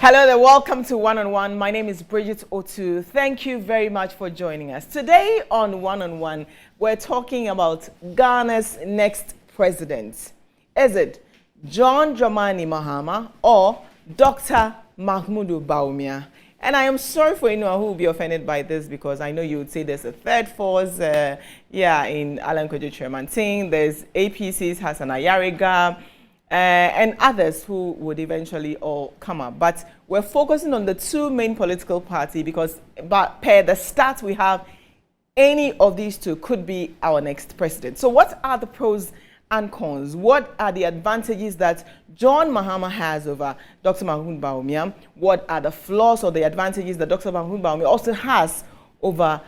Hello there, welcome to One on One. My name is Bridget Otu. Thank you very much for joining us. Today on One on One, we're talking about Ghana's next president. Is it John Dramani Mahama or Dr. Mahmoud Bawumia? And I am sorry for anyone who will be offended by this, because I know you would say there's a third force, in Alan Kojo Chairman. There's APC's Hassan Ayariga, and others who would eventually all come up. But we're focusing on the two main political parties because per the stats we have, any of these two could be our next president. So what are the pros and cons? What are the advantages that John Mahama has over Dr. Mahmoud Bawumia? What are the flaws or the advantages that Dr. Mahmoud Bawumia also has over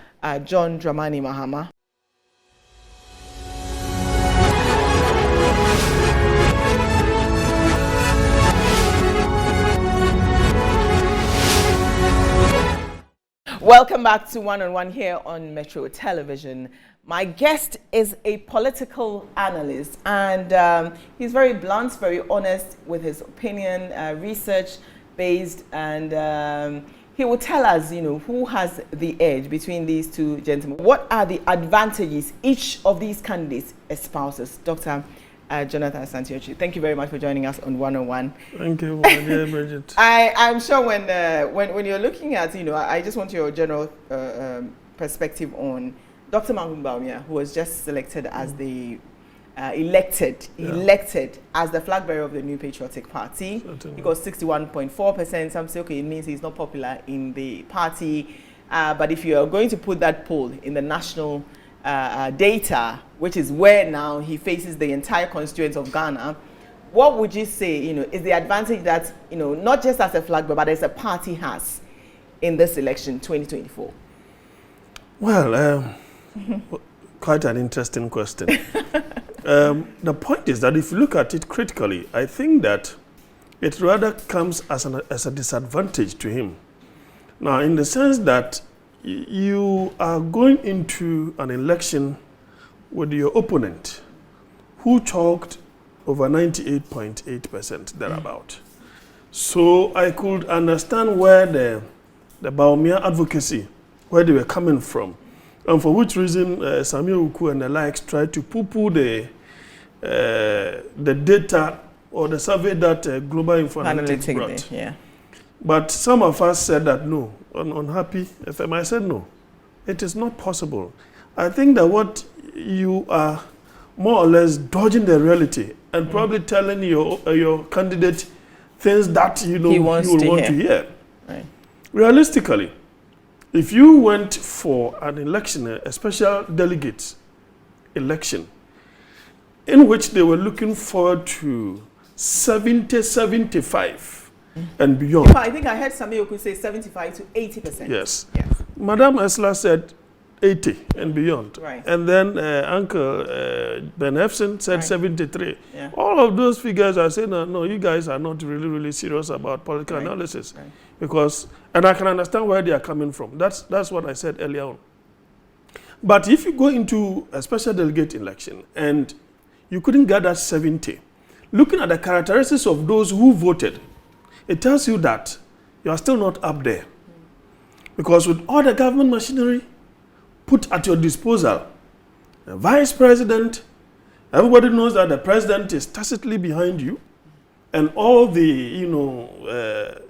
John Dramani Mahama? Welcome back to One on One here on Metro Television. My guest is a political analyst, and he's very blunt, very honest with his opinion, research-based, and he will tell us, who has the edge between these two gentlemen. What are the advantages each of these candidates espouses? Dr. Jonathan ASANTE-OTCHERE, thank you very much for joining us on One on One. Thank you, my dear Bridget. I'm sure when you're looking at, I just want your general perspective on Dr. Mahmoud Bawumia, who was just selected as the elected as the flag bearer of the New Patriotic Party. Certainly. He got 61.4%. Some say, okay, it means he's not popular in the party. But if you are going to put that poll in the national data, which is where now he faces the entire constituents of Ghana, what would you say, is the advantage that, not just as a flag bearer, but as a party has in this election 2024? Well, quite an interesting question. The point is that if you look at it critically, I think that it rather comes as a disadvantage to him. Now, in the sense that you are going into an election with your opponent who chalked over 98.8% thereabout. So I could understand where the Bawumia advocacy, where they were coming from, and for which reason Samuel Uku and the likes tried to poo-poo the data or the survey that Global Info Analytics brought. Yeah. But some of us said that no, on Happy FM, I said no, it is not possible. I think that what you are more or less dodging the reality and probably telling your candidate things that he will want to hear. Right. Realistically, if you went for an election, a special delegate election, in which they were looking forward to 70, 75 and beyond. I think I heard Samuel could say 75 to 80%. Yes. Madam Esla said 80 and beyond. Right. And then Uncle Ben Efson said 73. Yeah. All of those figures are saying, no, you guys are not really serious about political analysis. Right. Because, and I can understand where they are coming from. That's what I said earlier on. But if you go into a special delegate election and you couldn't get that 70, looking at the characteristics of those who voted, it tells you that you are still not up there. Because with all the government machinery put at your disposal, the vice president, everybody knows that the president is tacitly behind you, and all the,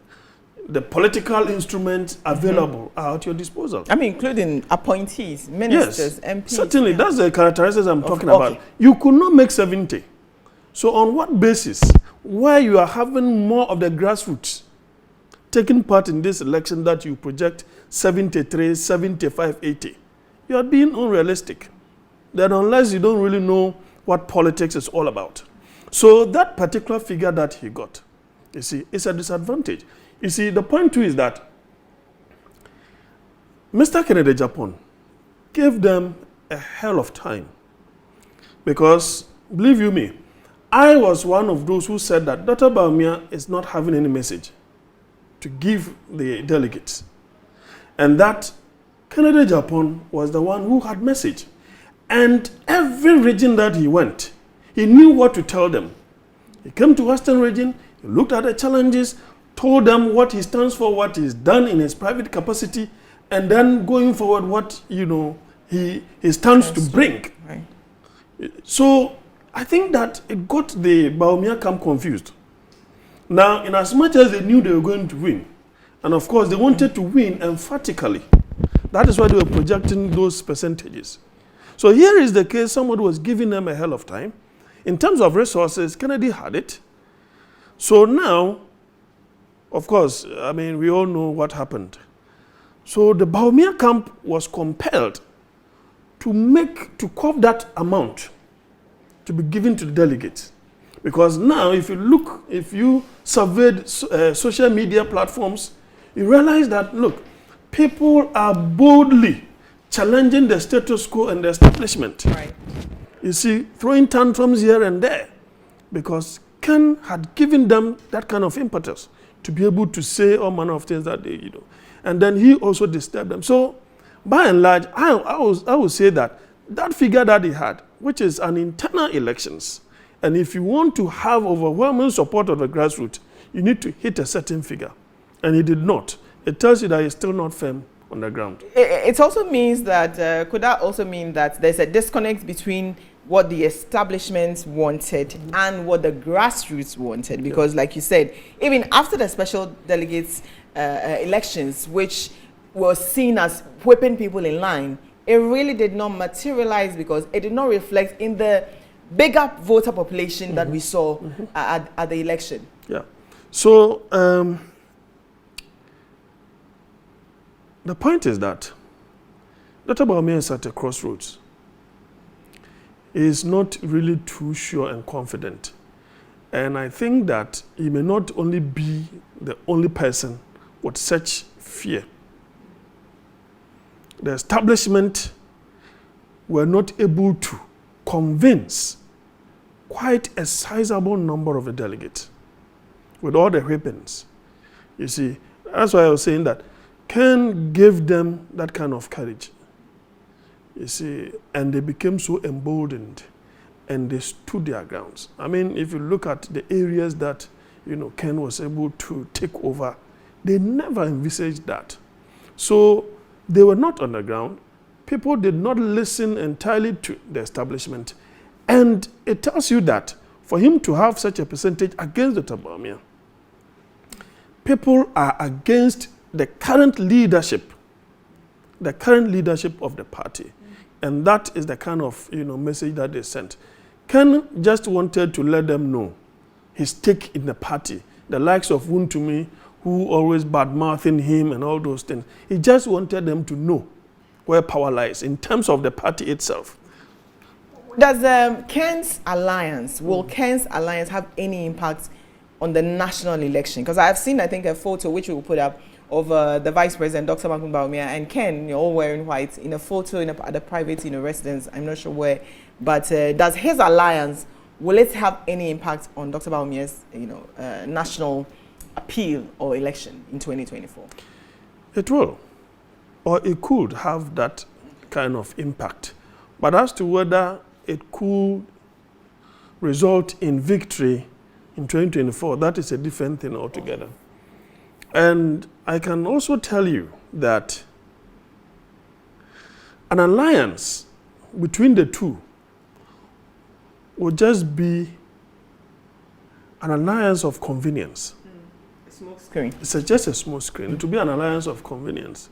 the political instruments available are at your disposal. I mean, including appointees, ministers, yes, MPs. Certainly, that's the characteristics I'm talking about. You could not make 70. So on what basis, why you are having more of the grassroots taking part in this election that you project 73, 75, 80? You are being unrealistic. Then unless you don't really know what politics is all about. So that particular figure that he got, you see, is a disadvantage. You see, the point too is that Mr. Kennedy Japan gave them a hell of time. Because, believe you me, I was one of those who said that Dr. Bawumia is not having any message to give the delegates. And that Kennedy Japan was the one who had message. And every region that he went, he knew what to tell them. He came to Western region, he looked at the challenges, told them what he stands for, what he's done in his private capacity, and then going forward what, he stands to bring. Right. So I think that it got the Bawumia camp confused. Now, in as much as they knew they were going to win, and of course they wanted to win emphatically, that is why they were projecting those percentages. So here is the case, somebody was giving them a hell of time. In terms of resources, Kennedy had it. So now, of course, I mean, we all know what happened. So the Bawumia camp was compelled to cough that amount to be given to the delegates. Because now, if you surveyed social media platforms, you realize that, look, people are boldly challenging the status quo and the establishment. Right. You see, throwing tantrums here and there. Because Ken had given them that kind of impetus to be able to say all manner of things that they, And then he also disturbed them. So, by and large, I would say that figure that he had, which is an internal elections, and if you want to have overwhelming support of the grassroots, you need to hit a certain figure. And he did not. It tells you that he's still not firm on the ground. It also means that, could that also mean that there's a disconnect between what the establishment wanted and what the grassroots wanted? Because like you said, even after the special delegates elections, which was seen as whipping people in line, it really did not materialize because it did not reflect in the bigger voter population that we saw at the election. Yeah. So the point is that Dr. Bawumia is at a crossroads. He is not really too sure and confident. And I think that he may not only be the only person with such fear. The establishment were not able to convince quite a sizable number of the delegates with all the weapons. You see, that's why I was saying that Ken gave them that kind of courage. You see, and they became so emboldened and they stood their grounds. I mean, if you look at the areas that, Ken was able to take over, they never envisaged that. So they were not on the ground. People did not listen entirely to the establishment. And it tells you that for him to have such a percentage against Dr. Bawumia, people are against the current leadership of the party. And that is the kind of message that they sent. Ken just wanted to let them know his stake in the party, the likes of Wuntumi, who always bad-mouthing him and all those things. He just wanted them to know where power lies in terms of the party itself. Does Ken's alliance, will Ken's alliance have any impact on the national election? Because I've seen, I think, a photo which we will put up of the Vice President, Dr. Bawumia, and Ken, all wearing white, in a photo at a private residence. I'm not sure where. But does his alliance, will it have any impact on Dr. Bawumia's, national appeal or election in 2024? It will. Or it could have that kind of impact. But as to whether it could result in victory in 2024, that is a different thing altogether. And I can also tell you that an alliance between the two will just be an alliance of convenience. A smoke screen. It's just a smoke screen. It will be an alliance of convenience.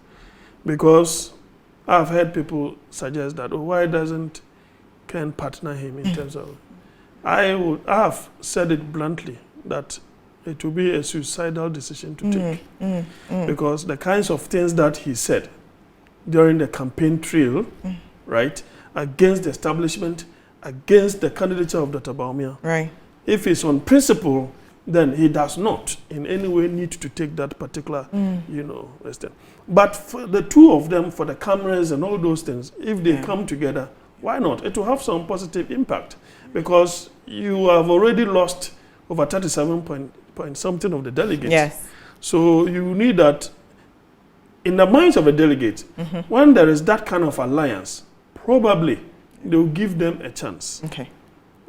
Because I've heard people suggest that, why doesn't Ken partner him in terms of... I have said it bluntly that it will be a suicidal decision to take. Because the kinds of things that he said during the campaign trail, right, against the establishment, against the candidature of Dr. Bawumia, right. If it's on principle, then he does not in any way need to take that particular, step. But for the two of them, for the cameras and all those things, if they come together, why not? It will have some positive impact because you have already lost over 37 point something of the delegates. Yes. So you need that in the minds of a delegate, when there is that kind of alliance, probably they will give them a chance.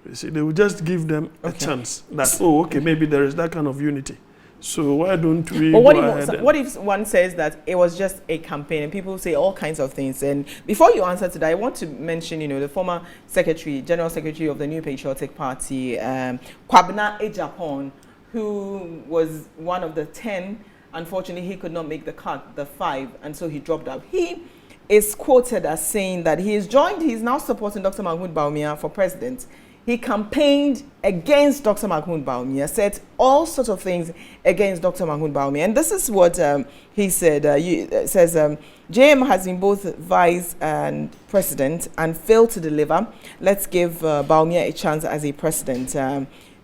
You see, they will just give them a chance that, maybe there is that kind of unity. So why don't we But go ahead? what if one says that it was just a campaign and people say all kinds of things? And before you answer to that, I want to mention, the former general secretary of the New Patriotic Party, Kwabena Ejapon, who was one of the 10. Unfortunately, he could not make the cut, the 5, and so he dropped out. He is quoted as saying that he's now supporting Dr. Mahmoud Bawumia for president. He campaigned against Dr. Mahmoud Bawumia, said all sorts of things against Dr. Mahmoud Bawumia. And this is what he said. Says, JM has been both vice and president and failed to deliver. Let's give Bawumia a chance as a president.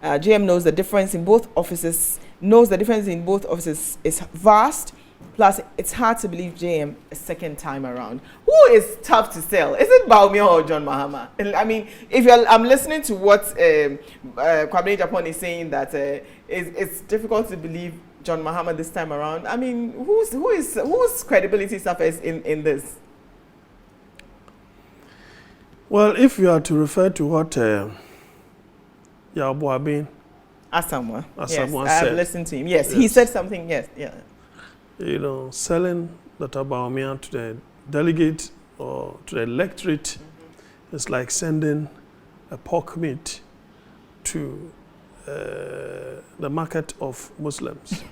JM knows the difference in both offices, is vast. Plus, it's hard to believe JM a second time around. Who is tough to sell? Is it Bawumia or John Mahama? I mean, I'm listening to what Kwabena Ejapon is saying, that it's difficult to believe John Mahama this time around. I mean, whose credibility suffers in this? Well, if you are to refer to what Yabuabin Asamoah said, I've listened to him. Yes, he said something. Yes, yeah. Selling Dr. Bawumia to the delegate or to the electorate is like sending a pork meat to the market of Muslims.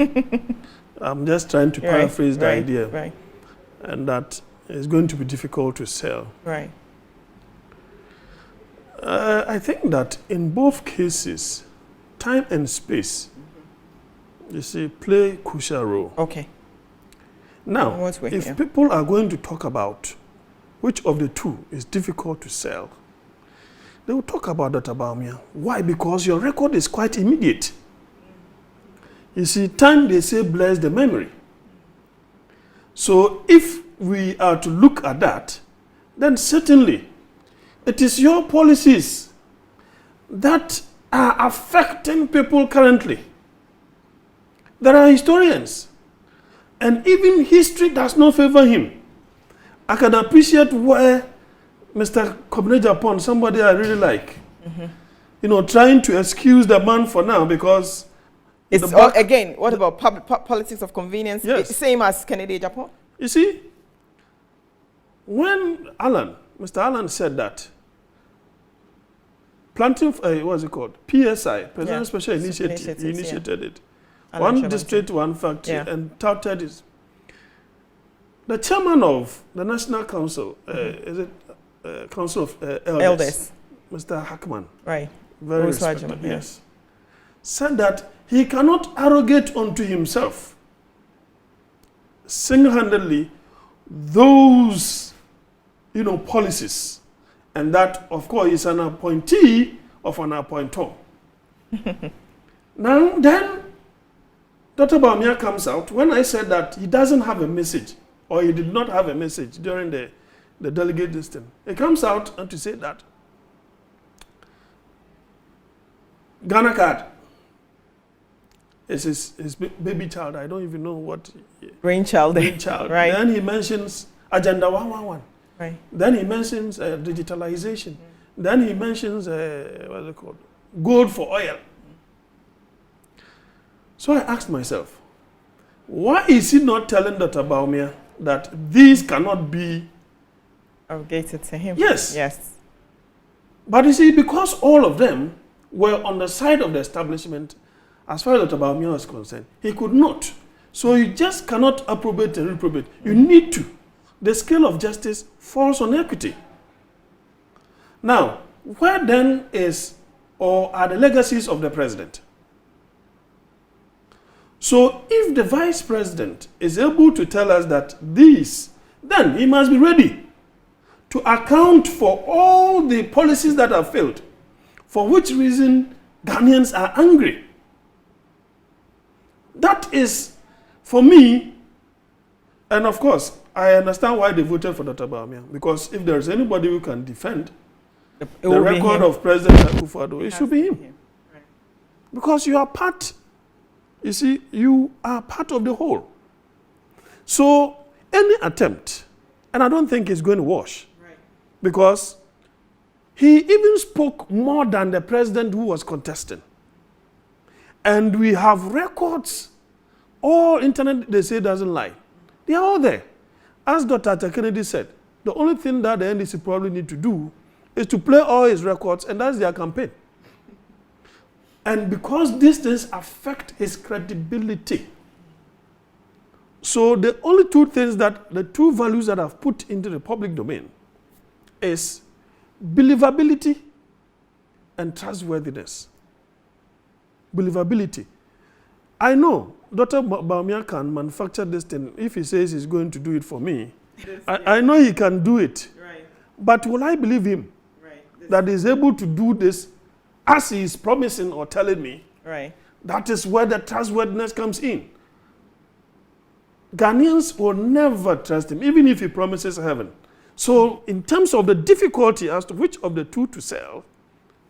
I'm just trying to paraphrase the idea. Right. And that is going to be difficult to sell. Right. I think that in both cases, time and space, you see, play crucial role. Okay. Now, if people are going to talk about which of the two is difficult to sell, they will talk about Dr. Bawumia. Why? Because your record is quite immediate. You see, time, they say, bless the memory. So if we are to look at that, then certainly it is your policies that are affecting people currently. There are historians, and even history does not favor him. I can appreciate where Mr. Kwabena Ejapon, somebody I really like, trying to excuse the man for now because it's again, what about politics of convenience? Yes. Same as Kennedy Ejapon? You see, when Mr. Allen said that, planting, what's it called? PSI, President Special Initiative, initiated it. One district, one factory, and touted it. The chairman of the National Council, is it Council of Elders, Mr. Hackman, right? Very respected, yes, said that he cannot arrogate unto himself single-handedly those, policies, and that, of course, is an appointee of an appointor. Now, then, Dr. Bawumia comes out when I said that he doesn't have a message, or he did not have a message during the delegate listing. He comes out and to say that Ghana card is his baby child. I don't even know what. Brainchild. Right. Then he mentions Agenda 111. Right. Then he mentions digitalization. Then he mentions, what's it called? Gold for oil. So I asked myself, why is he not telling Dr. Bawumia that these cannot be arrogated to him? Yes. Yes. But you see, because all of them were on the side of the establishment, as far as Dr. Bawumia was concerned, he could not. So you just cannot approbate and reprobate. You need to. The scale of justice falls on equity. Now, where then is or are the legacies of the president? So if the vice president is able to tell us that these, then he must be ready to account for all the policies that have failed, for which reason Ghanaians are angry. That is, for me, and of course, I understand why they voted for Dr. Bawumia, because if there is anybody who can defend the record of President Akufo-Addo, it should be him. Right. Because you are part, you see, you are part of the whole. So any attempt, and I don't think it's going to wash, Right. because he even spoke more than the president who was contesting. And we have records All internet, they say, doesn't lie. They are all there. As Dr. Kennedy said, the only thing that the NDC probably need to do is to play all his records, and that's their campaign. And because these things affect his credibility, so the only two things the two values that I've put into the public domain is believability and trustworthiness. Believability. I know Dr. Bawumia can manufacture this thing. If he says he's going to do it for me, I know he can do it. Right. But will I believe him that he's able to do this as he is promising or telling me? Right. That is where the trustworthiness comes in. Ghanaians will never trust him, even if he promises heaven. So in terms of the difficulty as to which of the two to sell,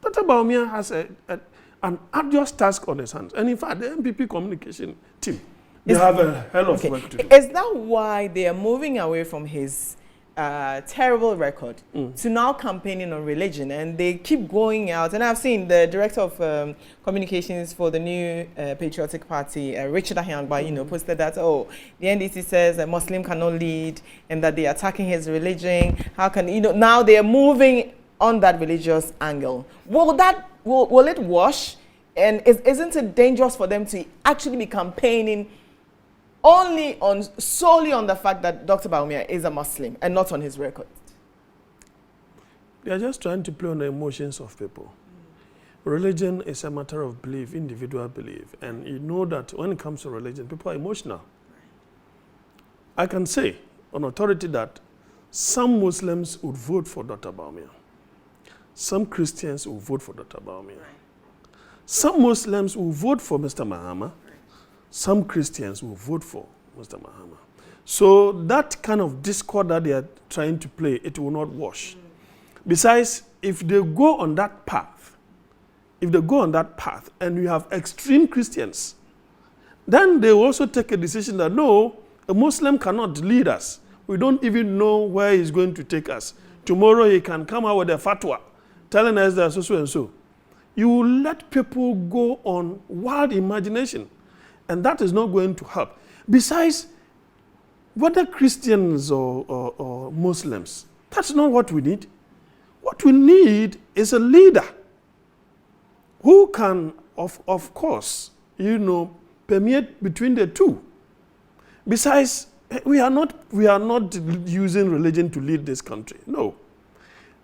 Dr. Bawumia has an arduous task on his hands. And in fact, the MPP communication team, they have a hell of work to do. Is that why they are moving away from his terrible record to now campaigning on religion? And they keep going out. And I've seen the director of communications for the new Patriotic Party, Richard Ahyangba, posted that, the NDC says a Muslim cannot lead and that they're attacking his religion. How can, now they're moving on that religious angle. Will it wash? And isn't it dangerous for them to actually be campaigning solely on the fact that Dr. Bawumia is a Muslim and not on his record? They are just trying to play on the emotions of people. Religion is a matter of belief, individual belief. And you know that when it comes to religion, people are emotional. I can say on authority that some Muslims would vote for Dr. Bawumia. Some Christians will vote for Dr. Bawumia. Some Muslims will vote for Mr. Mahama. Some Christians will vote for Mr. Mahama. So that kind of discord that they are trying to play, it will not wash. Besides, if they go on that path, and you have extreme Christians, then they will also take a decision that no, a Muslim cannot lead us. We don't even know where he's going to take us. Tomorrow he can come out with a fatwa telling us that so and so. You will let people go on wild imagination, and that is not going to help. Besides, whether Christians or Muslims, that's not what we need. What we need is a leader who can, of course, permeate between the two. Besides, we are not using religion to lead this country. No.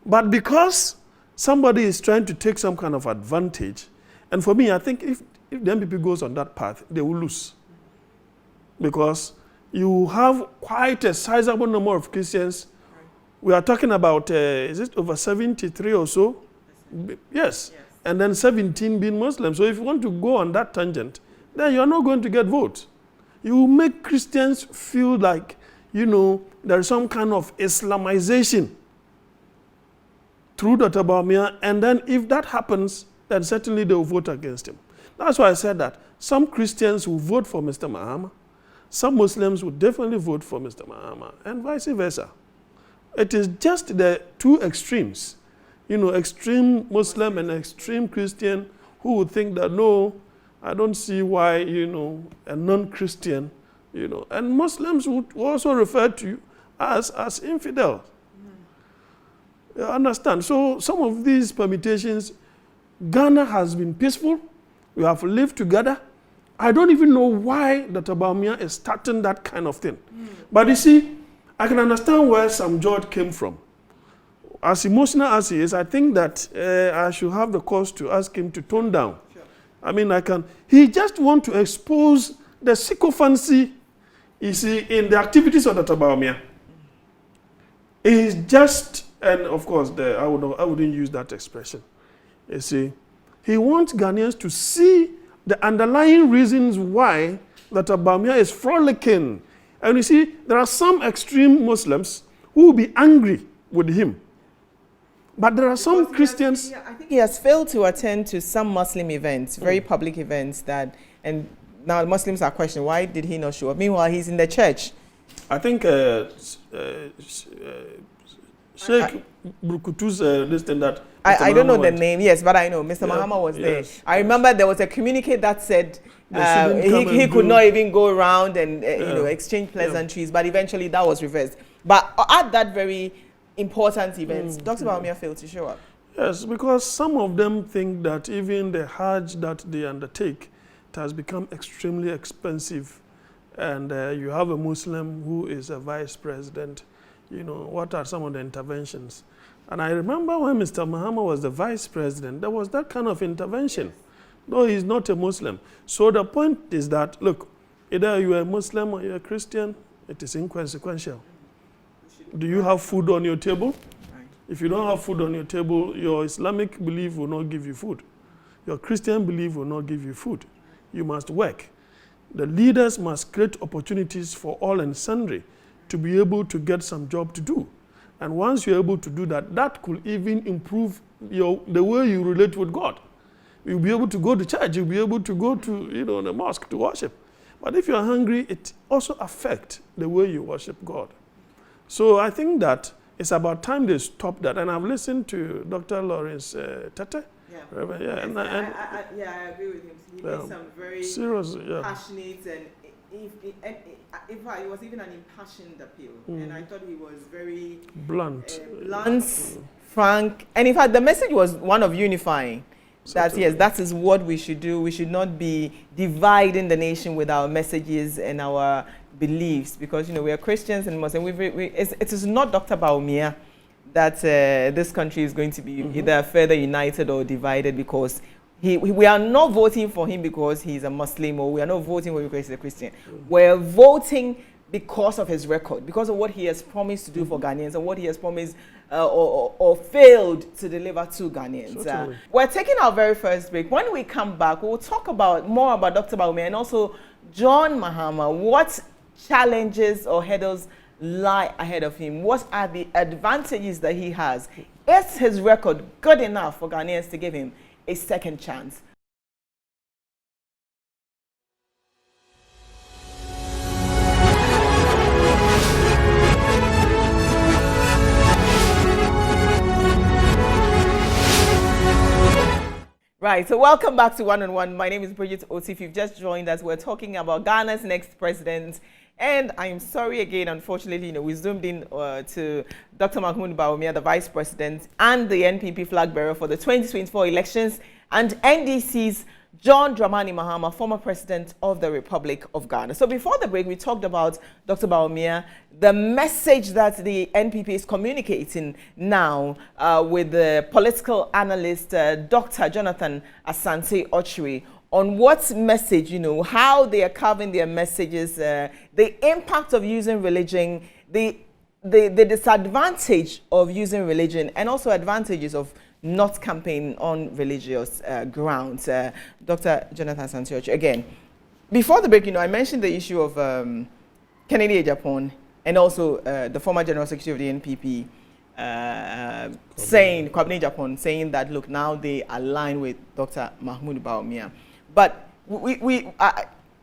But because somebody is trying to take some kind of advantage, and for me, I think if the MPP goes on that path, they will lose. Because you have quite a sizable number of Christians. We are talking about, is it over 73 or so? Yes. And then 17 being Muslims. So if you want to go on that tangent, then you are not going to get votes. You will make Christians feel like, there is some kind of Islamization through Dr. Bawumia, and then if that happens, then certainly they will vote against him. That's why I said that some Christians will vote for Mr. Mahama, some Muslims will definitely vote for Mr. Mahama, and vice versa. It is just the two extremes, extreme Muslim and extreme Christian who would think that, no, I don't see why, a non-Christian, and Muslims would also refer to us as infidel. You understand? So some of these permutations, Ghana has been peaceful. We have lived together. I don't even know why Dr. Bawumia is starting that kind of thing. But you see, I can understand where Sam George came from. As emotional as he is, I think that I should have the cause to ask him to tone down. Sure. I mean, he just wants to expose the sycophancy, you see, in the activities of Dr. Bawumia. He's just, and of course, I wouldn't use that expression. You see, he wants Ghanaians to see the underlying reasons why Dr. Bawumia is frolicking. And you see, there are some extreme Muslims who will be angry with him. But there are some Christians... I think he has failed to attend to some Muslim events, very public events, and now Muslims are questioning, why did he not show up? Meanwhile, he's in the church. I think Sheikh Brukutu's listing that I don't know the name, yes, but I know Mr. Mahama was there. I remember there was a communique that said he could not even go around and exchange pleasantries, but eventually that was reversed. But at that very important event, Dr. Bawumia failed to show up. Yes, because some of them think that even the Hajj that they undertake, it has become extremely expensive. And you have a Muslim who is a vice president. What are some of the interventions? And I remember when Mr. Mahama was the vice president, there was that kind of intervention, though he's not a Muslim. So the point is that, look, either you're a Muslim or you're a Christian, it is inconsequential. Do you have food on your table? If you don't have food on your table, your Islamic belief will not give you food. Your Christian belief will not give you food. You must work. The leaders must create opportunities for all and sundry to be able to get some job to do. And once you're able to do that, that could even improve the way you relate with God. You'll be able to go to church. You'll be able to go to the mosque to worship. But if you're hungry, it also affects the way you worship God. So I think that it's about time they stop that. And I've listened to Dr. Lawrence Tete. I agree with him. He made some very passionate and in fact, it was even an impassioned appeal. And I thought he was very blunt, frank. And in fact, the message was one of unifying. That yes, that is what we should do. We should not be dividing the nation with our messages and our beliefs, because we are Christians and Muslims. It is not Dr. Bawumia that this country is going to be either further united or divided, because we are not voting for him because he's a Muslim, or we are not voting for him because he's a Christian. We're voting because of his record, because of what he has promised to do for Ghanaians and what he has promised or failed to deliver to Ghanaians. We're taking our very first break. When we come back, we'll talk more about Dr. Bawumia and also John Mahama. What challenges or hurdles lie ahead of him? What are the advantages that he has? Is his record good enough for Ghanaians to give him a second chance? Right, so welcome back to One on One. My name is Bridget Oti. If you've just joined us, we're talking about Ghana's next president. And I'm sorry again, unfortunately, we zoomed in to Dr. Mahmoud Bawumia, the vice president and the NPP flag bearer for the 2024 elections, and NDC's John Dramani Mahama, former president of the Republic of Ghana. So before the break, we talked about Dr. Bawumia, the message that the NPP is communicating now with the political analyst, Dr. Jonathan Asante-Otchere, on what message, how they are carving their messages, the impact of using religion, the disadvantage of using religion, and also advantages of not campaigning on religious grounds. Dr. Jonathan Asante-Otchere, again, before the break, I mentioned the issue of Kennedy Japan and also the former General Secretary of the NPP Kwabena Japan, saying that, look, now they align with Dr. Mahmoud Bawumia. But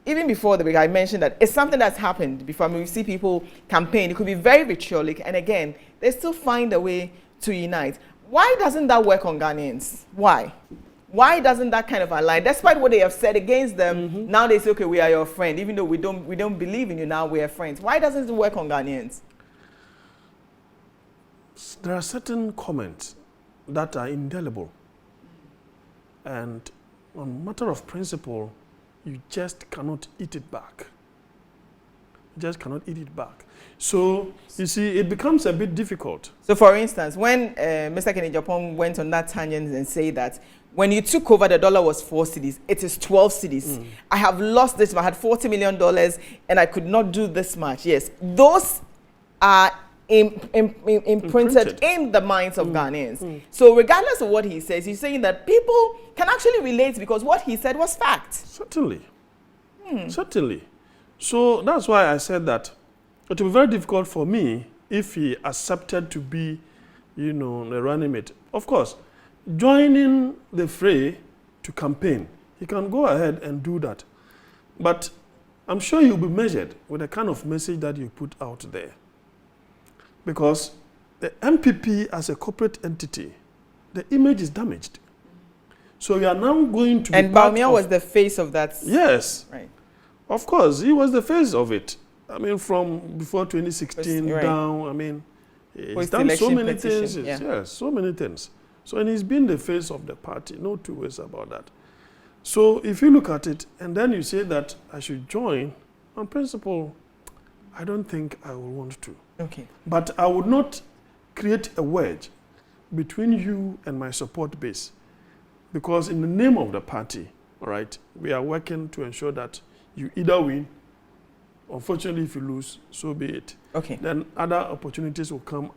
even before the break, I mentioned that it's something that's happened before. I mean, we see people campaign. It could be very vitriolic. And again, they still find a way to unite. Why doesn't that work on Ghanaians? Why? Why doesn't that kind of align? Despite what they have said against them, now they say, okay, we are your friend. Even though we don't believe in you now, we are friends. Why doesn't it work on Ghanaians? There are certain comments that are indelible. And on matter of principle, you just cannot eat it back. You just cannot eat it back. So, you see, it becomes a bit difficult. So, for instance, when Mr. Kennedy Japan went on that tangent and said that when you took over, the dollar was 4 cedis, it is 12 cedis. I have lost this, I had $40 million and I could not do this much. Yes, those are imprinted in the minds of Ghanaians. So regardless of what he says, he's saying that people can actually relate because what he said was fact. Certainly. Certainly. So that's why I said that it would be very difficult for me if he accepted to be, the running mate. Of course, joining the fray to campaign, he can go ahead and do that. But I'm sure you'll be measured with the kind of message that you put out there. Because the MPP as a corporate entity the image is damaged. So we are now going to and be part Bawumia of, was the face of that. yes, Right. of course, he was the face of it. I mean, from before 2016 Right. down, I mean, he's done so Post-election many petition, things. yeah. Yes, so many things. So, and he's been the face of the party, no two ways about that. So, if you look at it, and then you say that I should join, on principle, I don't think I will want to. Okay. But I would not create a wedge between you and my support base. Because in the name of the party, all right, we are working to ensure that you either win. Unfortunately, if you lose, so be it. Okay. Then other opportunities will come,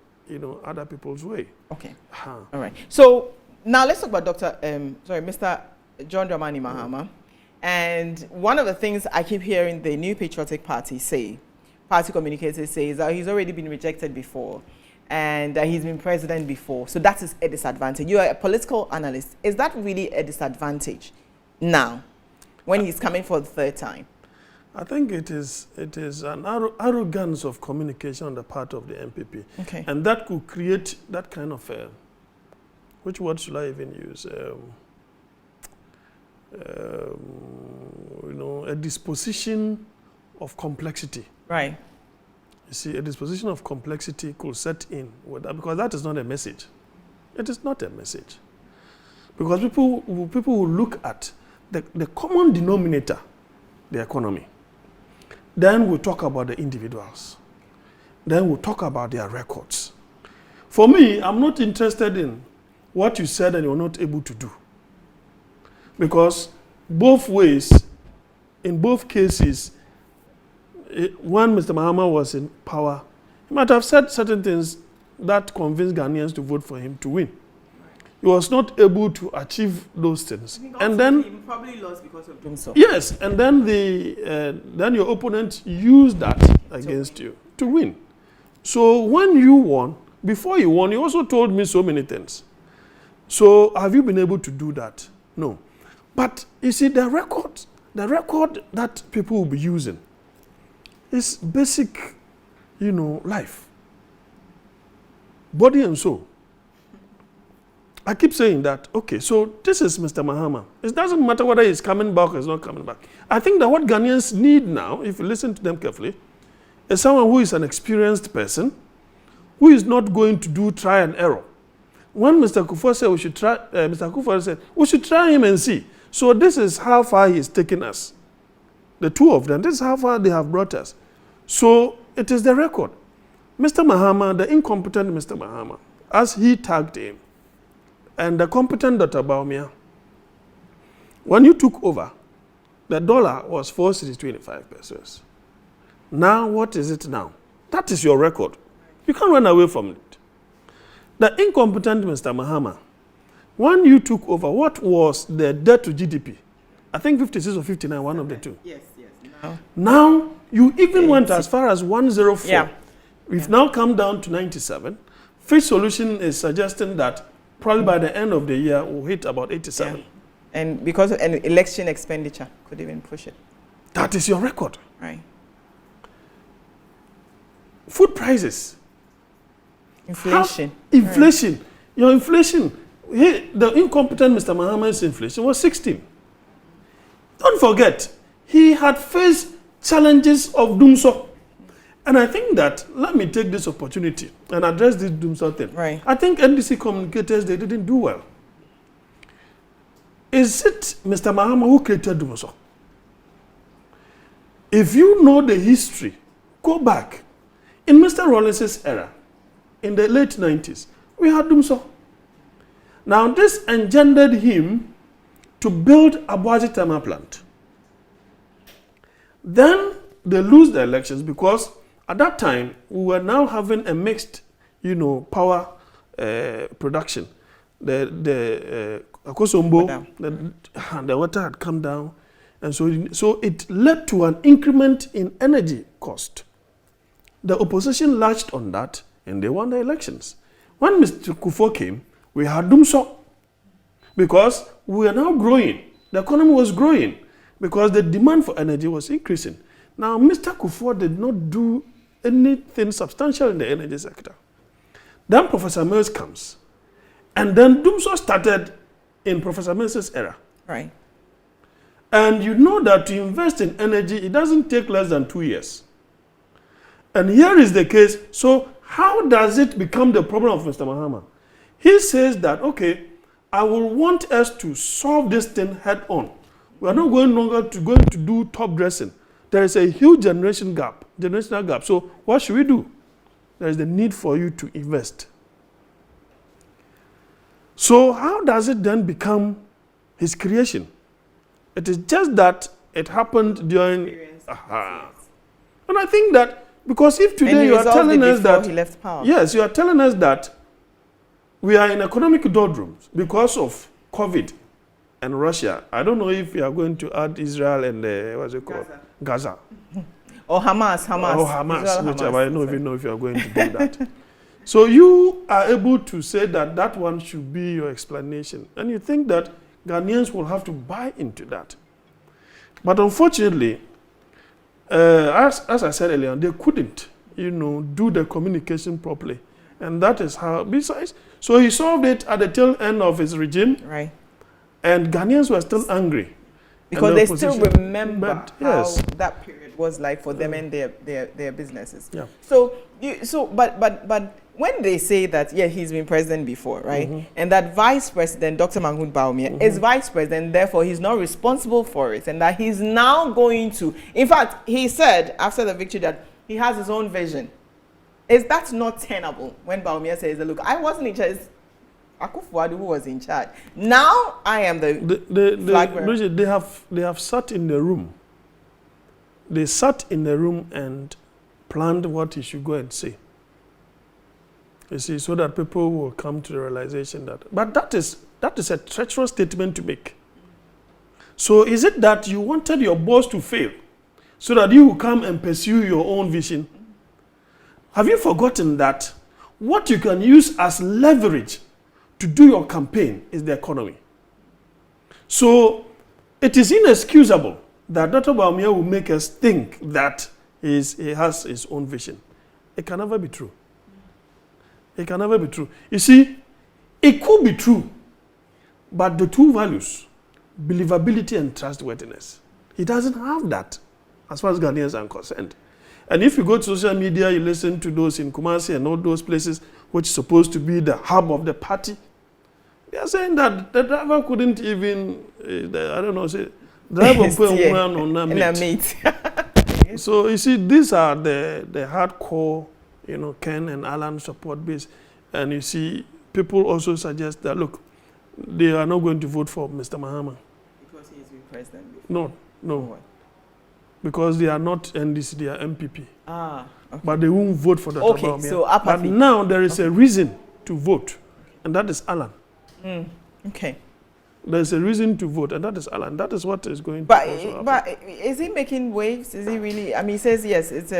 other people's way. Okay. Uh-huh. All right. So now let's talk about Mr. John Dramani Mahama. And one of the things I keep hearing the New Patriotic Party say, party communicators say, is that he's already been rejected before and he's been president before. So that is a disadvantage. You are a political analyst. Is that really a disadvantage now when he's coming for the third time? I think it is an arrogance of communication on the part of the MPP. Okay. And that could create that kind of, which word should I even use? A disposition of complexity. Right. You see, a disposition of complexity could set in with that, because that is not a message. It is not a message. Because people will look at the common denominator, the economy. Then we'll talk about the individuals. Then we'll talk about their records. For me, I'm not interested in what you said and you're not able to do. Because both ways, in both cases, when Mr. Mahama was in power, he might have said certain things that convinced Ghanaians to vote for him to win. He was not able to achieve those things. And then he probably lost because of doing so. yes, and then then your opponent used that against you to win. So when you won, before you won, you also told me so many things. So have you been able to do that? No. But you see, the record that people will be using is basic, life. Body and soul. I keep saying that, okay, so this is Mr. Mahama. It doesn't matter whether he's coming back or he's not coming back. I think that what Ghanaians need now, if you listen to them carefully, is someone who is an experienced person, who is not going to do try and error. When Mr. Kufuor said we should try, Mr. Kufuor said, we should try him and see. So this is how far he's taken us. The two of them, this is how far they have brought us. So it is the record. Mr. Mahama, the incompetent Mr. Mahama, as he tagged him, and the competent Dr. Bawumia, when you took over, the dollar was 4.25 pesos. Now, what is it now? That is your record. You can't run away from it. The incompetent Mr. Mahama, when you took over, what was the debt to GDP? I think 56 or 59, one of the two. Yes. Now, you even went as far as 104. Yeah. We've now come down to 97. Fitch Solution is suggesting that probably by the end of the year, we'll hit about 87. Yeah. And because of an election expenditure, could even push it. That is your record. Right. Food prices. Inflation. Inflation. Right. Your inflation. The incompetent Mr. Mahama's inflation was 16. Don't forget, he had faced challenges of doomsday. And I think that, let me take this opportunity and address this doomsday thing. Right. I think NDC communicators, they didn't do well. Is it Mr. Mahama who created doomsday? If you know the history, go back. In Mr. Rawlings's era, in the late 90s, we had doomsday. Now, this engendered him to build a Abuaji thermal plant. Then they lose the elections because at that time we were now having a mixed, power production. The Akosombo, the water had come down, and so it led to an increment in energy cost. The opposition latched on that, and they won the elections. When Mr. Kufuor came, we had doomsday because we are now growing. The economy was growing because the demand for energy was increasing. Now, Mr. Kufuor did not do anything substantial in the energy sector. Then Professor Mills comes, And then Dumso started in Professor Mensah's era. Right. And you know that to invest in energy, it doesn't take less than 2 years. And here is the case. So how does it become the problem of Mr. Mahama? He says that, okay, I will want us to solve this thing head on. We are not going to do top dressing. There is a huge generational gap. So what should we do? There is the need for you to invest. So how does it then become his creation? It is just that it happened during. And I think that because if today you are telling us that he left power. Yes, you are telling us that we are in economic doldrums because of COVID and Russia. I don't know if you are going to add Israel and what's it called? Gaza. Or Hamas. Or Hamas, whichever. I don't even know if you are going to do that. So you are able to say that that one should be your explanation. And you think that Ghanaians will have to buy into that. But unfortunately, as I said earlier, they couldn't, do the communication properly. And that is how, besides, so he solved it at the tail end of his regime. Right. And Ghanaians were still angry. Because they still remember how that period was like for them and their businesses. Yeah. But when they say that, he's been president before, right? And that vice president, Dr. Mahmoud Bawumia, is vice president, therefore he's not responsible for it. And that he's now going to, in fact, he said after the victory that he has his own vision. Is that not tenable when Bawumia says, look, I wasn't in charge, it's Akufo-Addo who was in charge. Now I am the flag bearer. They have sat in the room. They sat in the room and planned what he should go and say. You see, so that people will come to the realization that. But that is a treacherous statement to make. So is it that you wanted your boss to fail so that you will come and pursue your own vision? Have you forgotten that what you can use as leverage to do your campaign is the economy? So it is inexcusable that Dr. Bawumia will make us think that he has his own vision. It can never be true. It can never be true. You see, it could be true, but the two values, believability and trustworthiness, he doesn't have that as far as Ghanaians are concerned. And if you go to social media, you listen to those in Kumasi and all those places which is supposed to be the hub of the party, they are saying that the driver couldn't even, drive on meat. So you see, these are the hardcore, Ken and Alan support base. And you see, people also suggest that, look, they are not going to vote for Mr. Mahama. Because he is the president before. No. What? Because they are not NDC, they are MPP. Okay. But they won't vote for Dr. Bawumia. So apathy. But now there is a reason to vote, and that is Alan. Okay. There's a reason to vote, and that is Alan. That is what is going to happen. But is he making waves? Is he really? I mean, he says yes. It's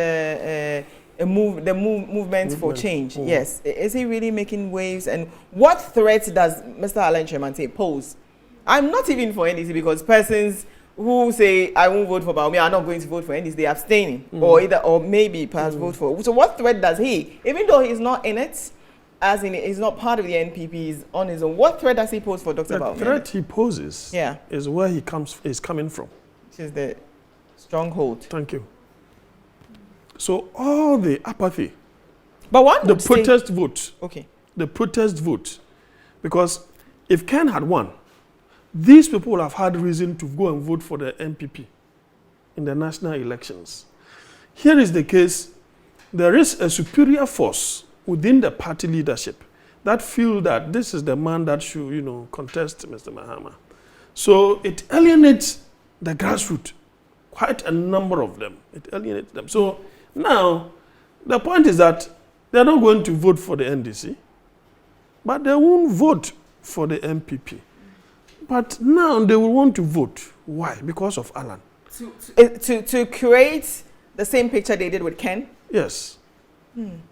movement for change. Yes. Is he really making waves? And what threat does Mr. Alan Kyeremanteng pose? I'm not even for NDC because persons who say I won't vote for Bawumia are not going to vote for NDC. They're abstaining, or maybe perhaps vote for. So what threat does he? Even though he's not in it, as in he's not part of the NPP, he's on his own. What threat does he pose for Dr. Bawumia? The threat he poses is where he is coming from. Which is the stronghold. Thank you. So all the apathy, but what the protest vote, the protest vote, because if Ken had won, these people will have had reason to go and vote for the NPP in the national elections. Here is the case. There is a superior force within the party leadership that feel that this is the man that should, contest Mr. Mahama. So it alienates the grassroots, quite a number of them. It alienates them. So now, the point is that they're not going to vote for the NDC, but they won't vote for the MPP. But now they will want to vote. Why? Because of Alan. To create the same picture they did with Ken? Yes.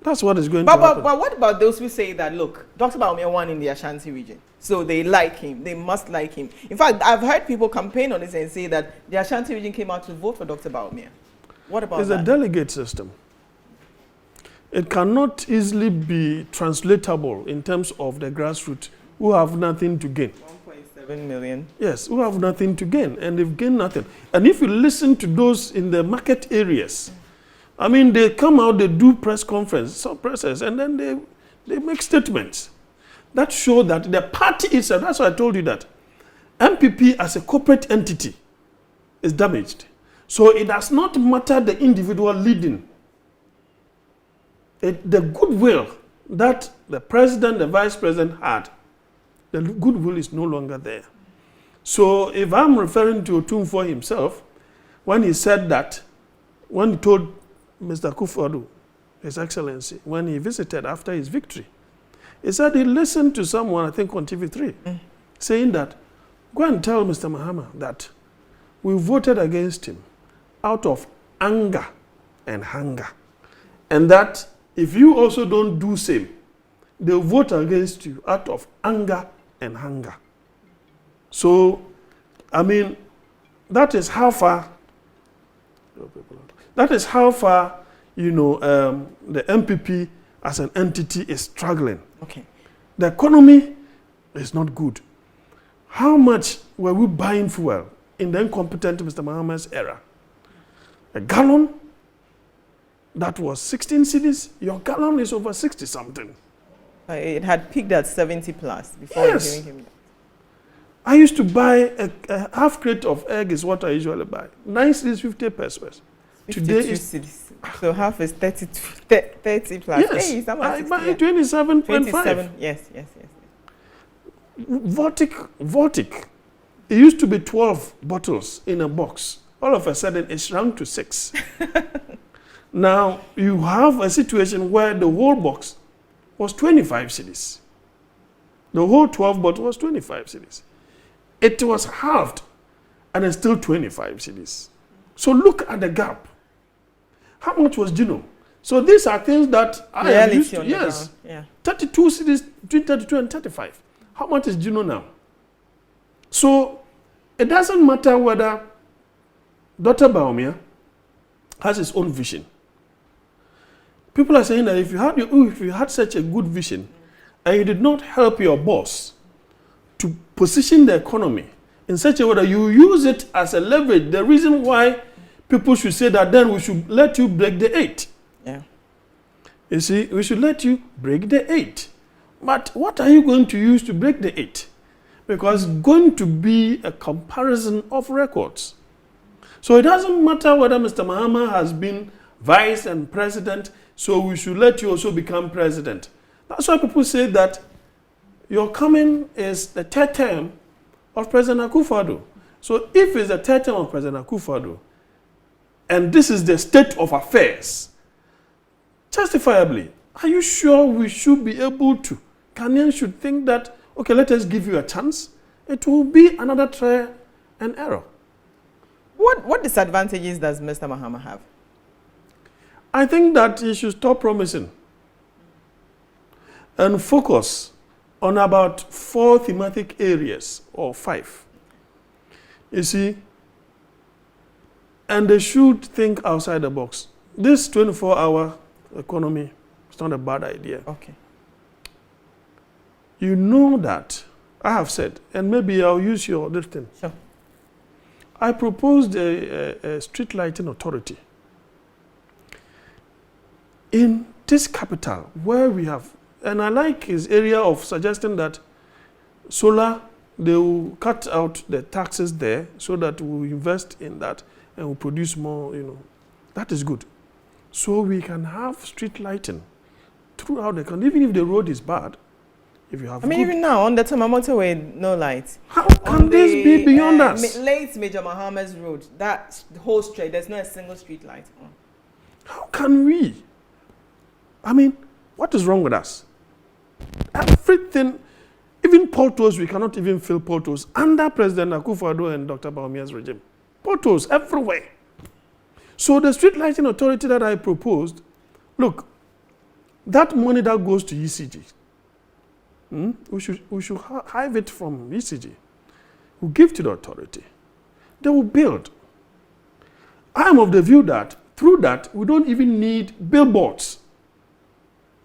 That's what is going to happen. But what about those who say that, look, Dr. Bawumia won in the Ashanti region, so they like him, they must like him. In fact, I've heard people campaign on this and say that the Ashanti region came out to vote for Dr. Bawumia. What about that? It's a delegate system. It cannot easily be translatable in terms of the grassroots who have nothing to gain. 1.7 million. Yes, who have nothing to gain, and they've gained nothing. And if you listen to those in the market areas, I mean, they come out, they do press conference, some presses, and then they make statements that show that the party itself, that's why I told you that, MPP as a corporate entity is damaged. So it does not matter the individual leading. The goodwill that the president, the vice president had, the goodwill is no longer there. So if I'm referring to Otumfuo himself, when he said that, when he told Mr. Akufo-Addo, His Excellency, when he visited after his victory, he said he listened to someone, I think on TV3, saying that, go and tell Mr. Mahama that we voted against him out of anger and hunger. And that if you also don't do same, they'll vote against you out of anger and hunger. So, I mean, that is how far, you know, the MPP as an entity is struggling. Okay. The economy is not good. How much were we buying fuel in the incompetent Mr. Mahama's era? A gallon that was 16 cedis, your gallon is over 60 something. It had peaked at 70 plus before Yes. giving him. I used to buy a half crate of egg is what I usually buy. 9 cedis, 50 pesos. Today is cedis. So half is 30 plus. yes. Hey, I buy 27.5. 27. Yes. Vortic. It used to be 12 bottles in a box. All of a sudden, it shrunk to 6. Now, you have a situation where the whole box was 25 cedis. The whole 12 bottle was 25 cedis. It was halved, and it's still 25 cedis. So look at the gap. How much was Gino? So these are things that I am used to. Yes. Yeah. 32 cedis, between 32 and 35. How much is Gino now? So it doesn't matter whether Dr. Bawumia has his own vision. People are saying that if you had such a good vision and you did not help your boss to position the economy in such a way that you use it as a leverage, the reason why people should say that then we should let you break the 8. Yeah. You see, we should let you break the 8. But what are you going to use to break the 8? Because it's going to be a comparison of records. So it doesn't matter whether Mr. Mahama has been vice and president, so we should let you also become president. That's why people say that your coming is the 3rd term of President Akufo-Addo. So if it's the 3rd term of President Akufo-Addo, and this is the state of affairs, justifiably, are you sure we should be able to? Ghanaians should think that, okay, let us give you a chance. It will be another trial and error. What disadvantages does Mr. Mahama have? I think that he should stop promising and focus on about 4 thematic areas or 5. You see, and they should think outside the box. This 24-hour economy is not a bad idea. Okay. You know that, I have said, and maybe I'll use your thing. Sure. I proposed a street lighting authority in this capital where we have, and I like his area of suggesting that solar, they will cut out the taxes there so that we'll invest in that and we'll produce more, you know. That is good. So we can have street lighting throughout the country, even if the road is bad. If you have even now on the Tama motorway, no lights. How can this be beyond us? Late Major Mahama's road, that whole stretch, there's not a single street light on. How can we? I mean, what is wrong with us? Everything, even potholes, we cannot even fill potholes under President Akufo-Addo and Dr. Bawumia's regime. Potholes everywhere. So the street lighting authority that I proposed, look, that money that goes to ECG, we should hive it from ECG. We'll give to the authority. They will build. I am of the view that through that, we don't even need billboards.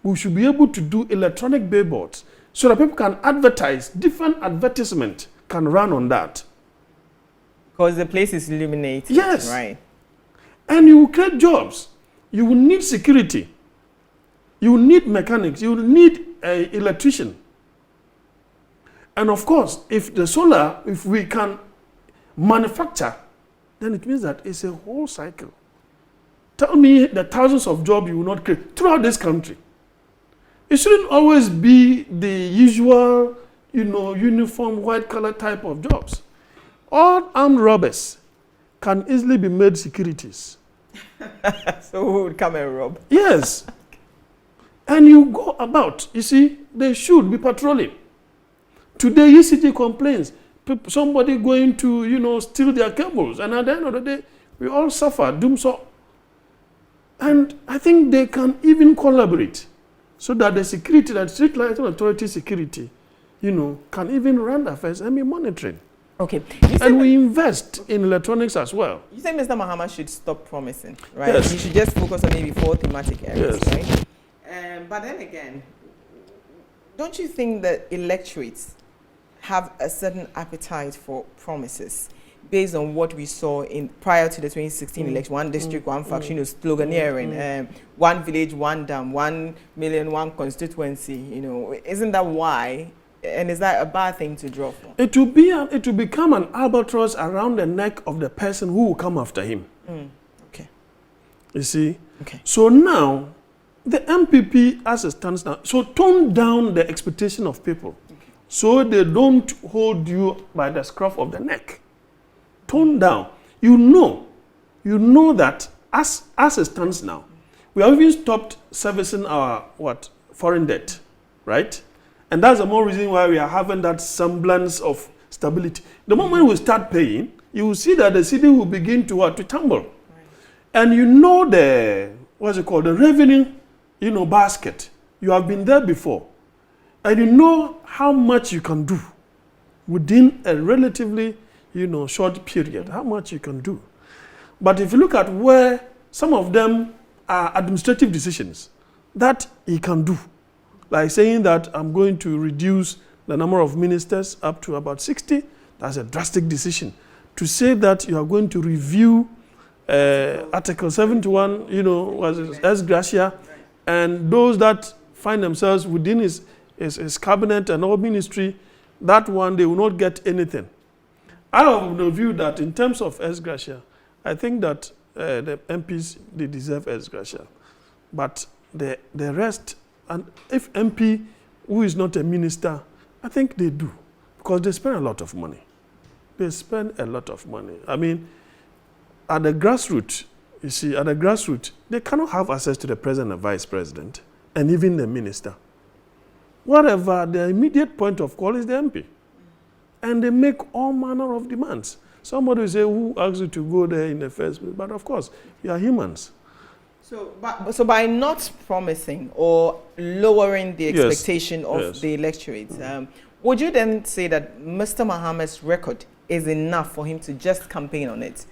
We should be able to do electronic billboards so that people can advertise. Different advertisement can run on that. Because the place is illuminated. Yes. Right. And you will create jobs. You will need security. You will need mechanics. You will need an electrician. And of course, if the solar, if we can manufacture, then it means that it's a whole cycle. Tell me the thousands of jobs you will not create throughout this country. It shouldn't always be the usual, uniform, white-collar type of jobs. All armed robbers can easily be made securities. So who would come and rob? Yes. And you go about, you see, they should be patrolling. Today, ECG complains, somebody going to, steal their cables. And at the end of the day, we all suffer, doom so. And I think they can even collaborate so that the security, that Street Lighting Authority security, can even run affairs and be monitoring. Okay. And we invest in electronics as well. You say Mr. Mahama should stop promising, right? Yes. He should just focus on maybe 4 thematic areas, Yes. right? But then again, don't you think that electorates have a certain appetite for promises based on what we saw prior to the 2016 election? One district, one faction, sloganeering, one village, one dam, 1 million, one constituency. Isn't that why? And is that a bad thing to draw for? It will become an albatross around the neck of the person who will come after him. Okay. You see? Okay. So now, the MPP as it stands now, so tone down the expectation of people. Okay. So they don't hold you by the scruff of the neck. Tone down. You know that as it stands now, we have even stopped servicing our foreign debt, right? And that's the more reason why we are having that semblance of stability. The moment we start paying, you will see that the city will begin to tumble. Right. And the revenue, basket. You have been there before. And you know how much you can do within a relatively, short period, how much you can do. But if you look at where some of them are administrative decisions that he can do, like saying that I'm going to reduce the number of ministers up to about 60, that's a drastic decision. To say that you are going to review Article 71, as Gracia, and those that find themselves within his cabinet and all ministry, that one, they will not get anything. I have the view that in terms of ex gratia, I think that the MPs, they deserve ex gratia. But the rest, and if MP who is not a minister, I think they do, because they spend a lot of money. They spend a lot of money. I mean, at the grassroots, they cannot have access to the president and vice president, and even the minister. Whatever, the immediate point of call is the MP. And they make all manner of demands. Somebody will say, who asked you to go there in the first place? But of course, we are humans. So by not promising or lowering the expectation of the electorate, would you then say that Mr. Mahama's record is enough for him to just campaign on it?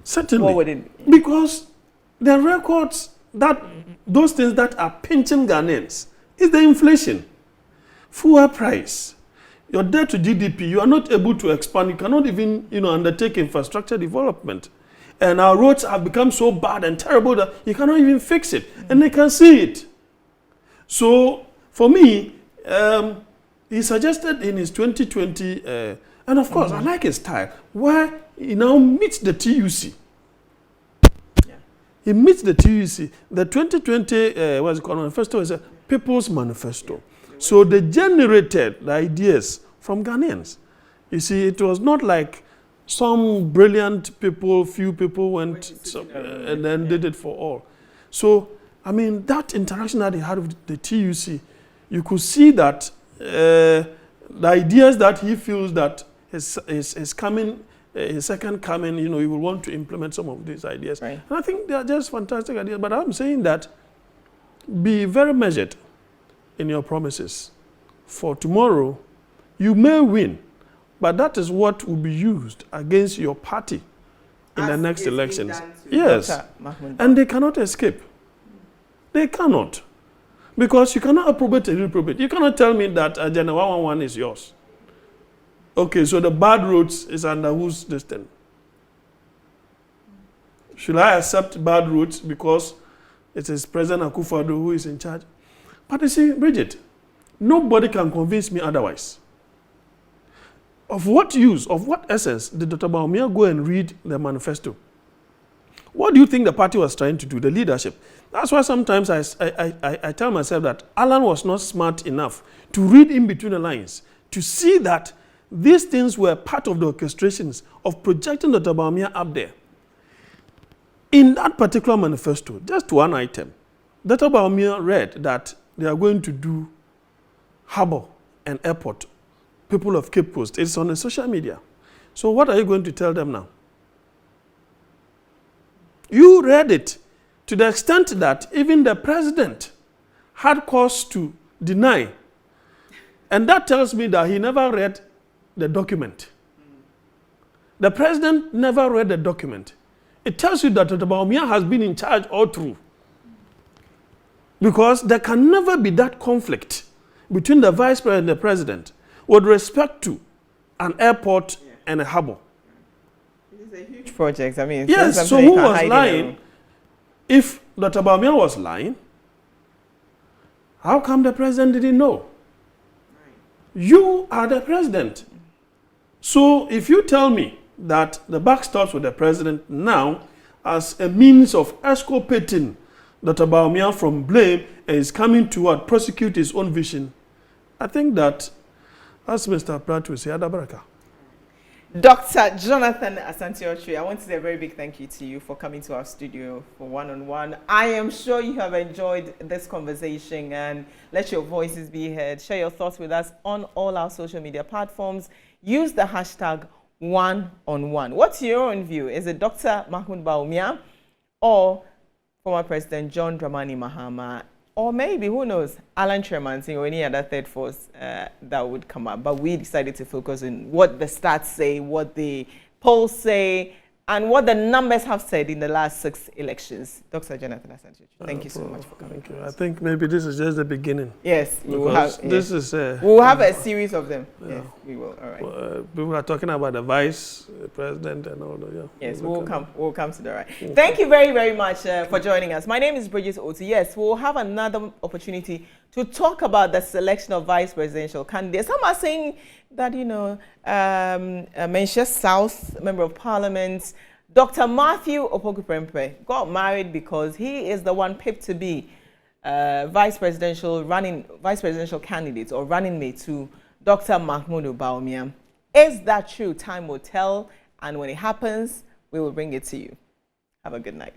Certainly. What would it be? Because the records, those things that are pinching Ghanaians is the inflation, fuel price, your debt to GDP. You are not able to expand. You cannot even undertake infrastructure development. And our roads have become so bad and terrible that you cannot even fix it. And they can see it. So, for me, he suggested in his 2020, and of course, I like his style, where he now meets the TUC. Yeah. He meets the TUC. The 2020, manifesto is a People's Manifesto. So they generated the ideas from Ghanaians. You see, it was not like some brilliant few people went and then did it for all. So, I mean, that interaction that he had with the TUC, you could see that the ideas that he feels that his second coming, he will want to implement some of these ideas. Right. And I think they are just fantastic ideas. But I'm saying that be very measured in your promises. For tomorrow, you may win, but that is what will be used against your party in the next elections. Yes. And they cannot escape. They cannot. Because you cannot appropriate and reprobate. You cannot tell me that Agenda 111 is yours. Okay, so the bad roads is under whose destiny? Should I accept bad roads because it is President Akufo-Addo who is in charge? But you see, Bridget, nobody can convince me otherwise. Of what use, of what essence did Dr. Bawumia go and read the manifesto? What do you think the party was trying to do, the leadership? That's why sometimes I tell myself that Alan was not smart enough to read in between the lines, to see that these things were part of the orchestrations of projecting Dr. Bawumia up there. In that particular manifesto, just one item, Dr. Bawumia read that they are going to do harbour and airport, people of Cape Coast. It's on the social media. So what are you going to tell them now? You read it to the extent that even the president had cause to deny. And that tells me that he never read the document. The president never read the document. It tells you that Dr. Bawumia has been in charge all through. Because there can never be that conflict between the vice president and the president with respect to an airport and a harbour. It is a huge project. I mean, yes, so who was lying? If Dr. Bawumia was lying, how come the president didn't know? You are the president. So if you tell me that the buck stops with the president now as a means of exculpating Dr. Bawumia from blame and is coming to prosecute his own vision, I think that, as Mr. Pratt will say, Adabaraka. Dr. Jonathan ASANTE-OTCHERE, I want to say a very big thank you to you for coming to our studio for one-on-one. I am sure you have enjoyed this conversation, and let your voices be heard. Share your thoughts with us on all our social media platforms. Use the hashtag one-on-one. What's your own view? Is it Dr. Mahmoud Bawumia or former President John Dramani Mahama? Or maybe, who knows, Alan Tremantin or any other third force that would come up. But we decided to focus on what the stats say, what the polls say, and what the numbers have said in the last 6 elections. Dr. Jonathan ASANTE-OTCHERE, thank you so much for coming. Thank you. I think maybe this is just the beginning. Yes, we will have. This is. We'll have a series of them. Yeah. Yes, we will. All right. People are talking about the vice president and all that. Yeah. Yes, we'll come to the right. Thank you very, very much for joining us. My name is Bridget Otu. Yes, we'll have another opportunity to talk about the selection of vice presidential candidates. Some are saying that, you know, Manchester South Member of Parliament, Dr. Matthew Opoku-Prempeh, got married because he is the one picked to be vice presidential candidate or running mate to Dr. Mahmoud Bawumia. Is that true? Time will tell, and when it happens, we will bring it to you. Have a good night.